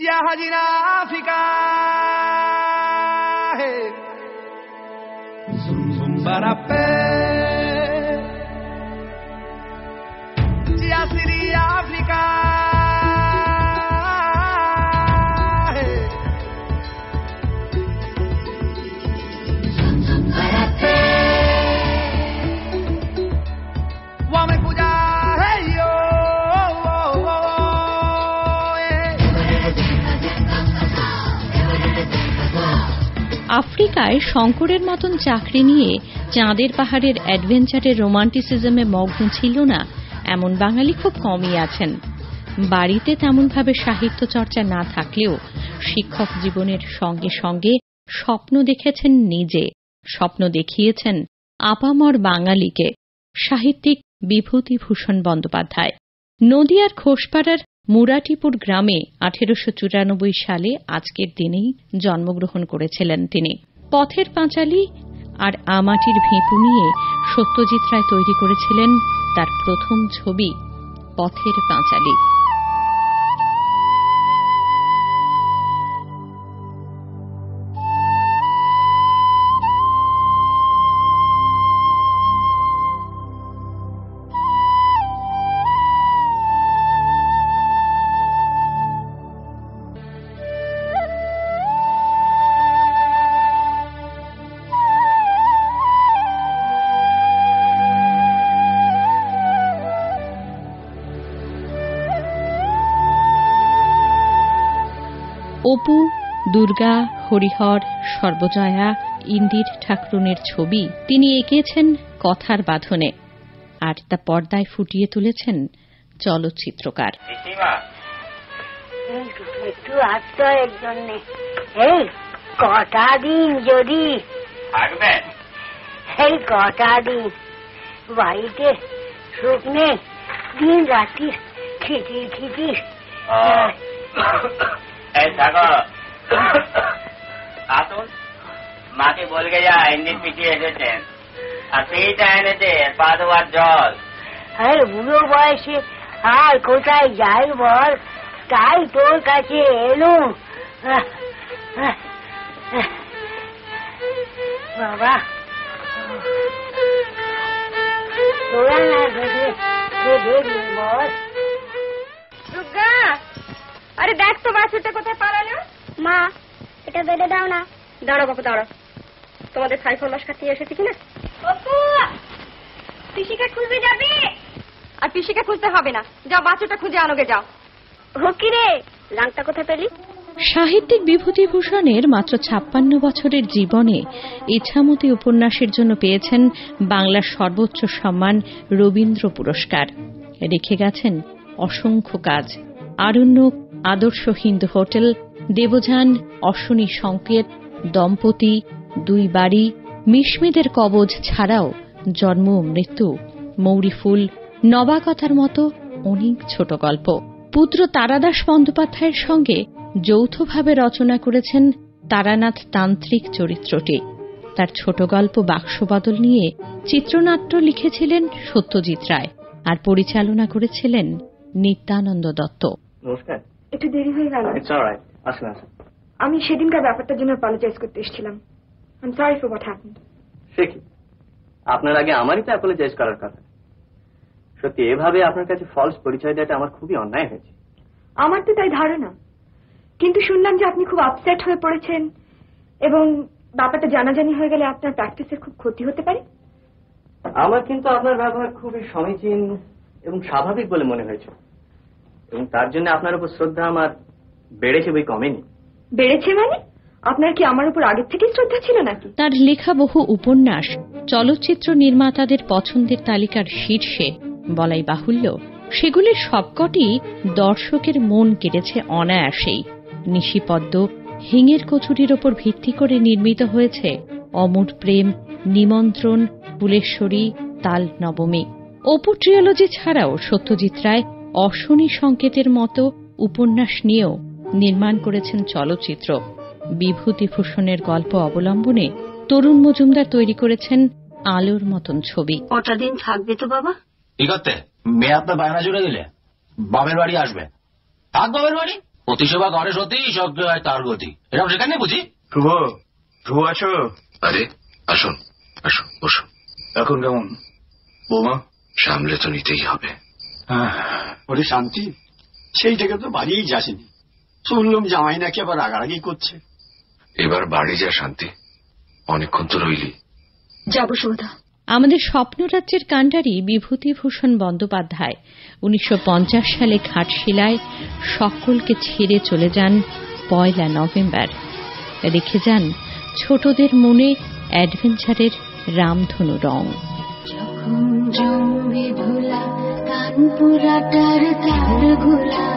হাজিরা আফ্রিকা হে zoom zoom বারাপে Zia সিরি Africa হে zoom zoom বারাপে ওয়ামে পূজা হে ইয়ো আফ্রিকায় শঙ্করের মতন চাকরি নিয়ে চাঁদের পাহাড়ের অ্যাডভেঞ্চারের রোমান্টিসিজমে মগ্ন ছিল না এমন বাঙালি খুব কমই আছেন। বাড়িতে তেমনভাবে সাহিত্য চর্চা না থাকলেও শিক্ষক জীবনের সঙ্গে সঙ্গে স্বপ্ন দেখেছেন নিজে, স্বপ্ন দেখিয়েছেন আপামর বাঙালিকে সাহিত্যিক বিভূতিভূষণ বন্দ্যোপাধ্যায়। নদিয়ার ঘোষপাড়ার মুরাটিপুর গ্রামে 1894 সালে আজকের দিনেই জন্মগ্রহণ করেছিলেন তিনি। পথের পাঁচালী আর আমাটির ভিঁপু নিয়ে সত্যজিৎ রায় তৈরি করেছিলেন তার প্রথম ছবি পথের পাঁচালী। অপু, দুর্গা, হরিহর, সর্বজয়া, ইন্দির ঠাকুরনের ছবি তিনি এঁকেছেন কথার বাঁধনে, আর তা পর্দায় ফুটিয়ে তুলেছেন চলচ্চিত্রকার। একটু আশ্রয়ের জন্য এই কটা দিন যদি থাকবেন, এই কটা দিন বাড়িতে সুখ নেই, দিন রাত্রি খিচির খিচির। আসুন, মাকে বলবে যা ইন্দির পিছিয়ে এসেছেন, আর সেইটা এনেছে পা ধোয়ার জল। আরে বুড়ো বয়সে আর কোথায় যাই বল, তাই তোর কাছে এলুম। বাবা তোরা না দেখবি বল। দুর্গা, আরে দেখ তো বাছুরটা কোথায় পালালো। মা, এটা বেঁধে দাও না। দাঁড়াও বাপু দাঁড়াও, তোমাদের সাইফল মাস কাটিয়ে এসেছি কিনা। পিসিকে খুঁজতে যাবি? আর পিসিকে খুঁজতে হবে না, যাও বাছুরটা খুঁজে আনোগে যাও। হকি রে, লাংটা কোথায় পেলি? সাহিত্যিক বিভূতিভূষণের মাত্র 56 বছরের জীবনে ইছামতি উপন্যাসের জন্য পেয়েছেন বাংলার সর্বোচ্চ সম্মান রবীন্দ্র পুরস্কার। রেখে গেছেন অসংখ্য কাজ। আরণ্যক, আদর্শ হিন্দু হোটেল, দেবযান, অশ্বনী সংকেত, দম্পতি, দুই বাড়ি, মিশমিদের কবজ ছাড়াও জন্ম মৃত্যু, মৌরি ফুল, নবাগতার মতো অনেক ছোট গল্প। পুত্র তারাদাস বন্দ্যোপাধ্যায়ের সঙ্গে যৌথভাবে রচনা করেছেন তারানাথ তান্ত্রিক চরিত্রটি। তার ছোট গল্প বাক্সবদল নিয়ে চিত্রনাট্য লিখেছিলেন সত্যজিৎ রায়, আর পরিচালনা করেছিলেন নিত্যানন্দ দত্ত। নমস্কার। একটু দেরি হয়ে গেল। আসুন আসুন। আমি সেদিনকার ব্যাপারটার জন্য অ্যাপোলোজাইজ করতে এসেছিলাম। I am sorry for what happened. সে কি, আপনার আগে আমারই তো অ্যাপোলোজাইজ করার কথা। সত্যি এভাবে আপনার কাছে ফলস পরিচয় দেওয়াটা আমার খুবই অন্যায় হয়েছে। আমার তো তাই ধারণা, কিন্তু শুনলাম যে আপনি খুব আপসেট হয়ে পড়েছেন এবং ব্যাপারটা জানাজানি হয়ে গেলে আপনার প্র্যাকটিসের খুব ক্ষতি হতে পারে। আমার কিন্তু আপনার ব্যবহার খুবই সমীচীন এবং স্বাভাবিক বলে মনে হয়েছে, এবং তার জন্য আপনার উপর শ্রদ্ধা আমার বেড়েছে, বই কমেনি। বেড়েছে মানে? আপনার কি আমার উপর আগের থেকেই শ্রদ্ধা ছিল নাকি? তার লেখা বহু উপন্যাস চলচ্চিত্র নির্মাতাদের পছন্দের তালিকার শীর্ষে বলাই বাহুল্য। সেগুলির সবকটি দর্শকের মন কেড়েছে অনায়াসেই। নিশিপদ্ম, হিঙের কচুরির ওপর ভিত্তি করে নির্মিত হয়েছে অমর প্রেম, নিমন্ত্রণ, ফুলেশ্বরী, তাল নবমী। অপু ট্রিওলজি ছাড়াও সত্যজিৎ রায় অশ্বনী সংকেতের মতো উপন্যাস নিয়েও নির্মাণ করেছেন চলচ্চিত্র। বিভূতিভূষণের গল্প অবলম্বনে তরুণ মজুমদার তৈরি করেছেন আলোর মতন ছবি। কটা দিন থাকবে তো বাবা? কি করতে? মেয়ে আপনার বায়না জুড়ে দিলে বাপের বাড়ি আসবে। থাক বাপের বাড়ি, প্রতিসেবা করে সত্যি সক্রিয় হয় তার গতি, এরকম সেখানে বুঝি। ধ্রুব আছো? আরে আসুন আসুন বসুন। এখন কেমন বৌমা? সামলে তো নিতেই হবে। ওরে শান্তি, সেই থেকে তো বাড়িই যাসনি। শুনলাম জামাই নাকি আবার রাগারাগি করছে। এবার বাড়ি যা শান্তি, অনেকক্ষণ তো রইলি। যাবো সৌদা। আমাদের স্বপ্নরাজ্যের কাণ্ডারি বিভূতিভূষণ বন্দ্যোপাধ্যায় 1950 সালে ঘাটশিলায় সকলকে ছেড়ে চলে যান 1 নভেম্বর। রেখে যান ছোটদের মনে অ্যাডভেঞ্চারের রামধনু রং। যখন জমবে ধুলা কানপুরাটার তার গোলা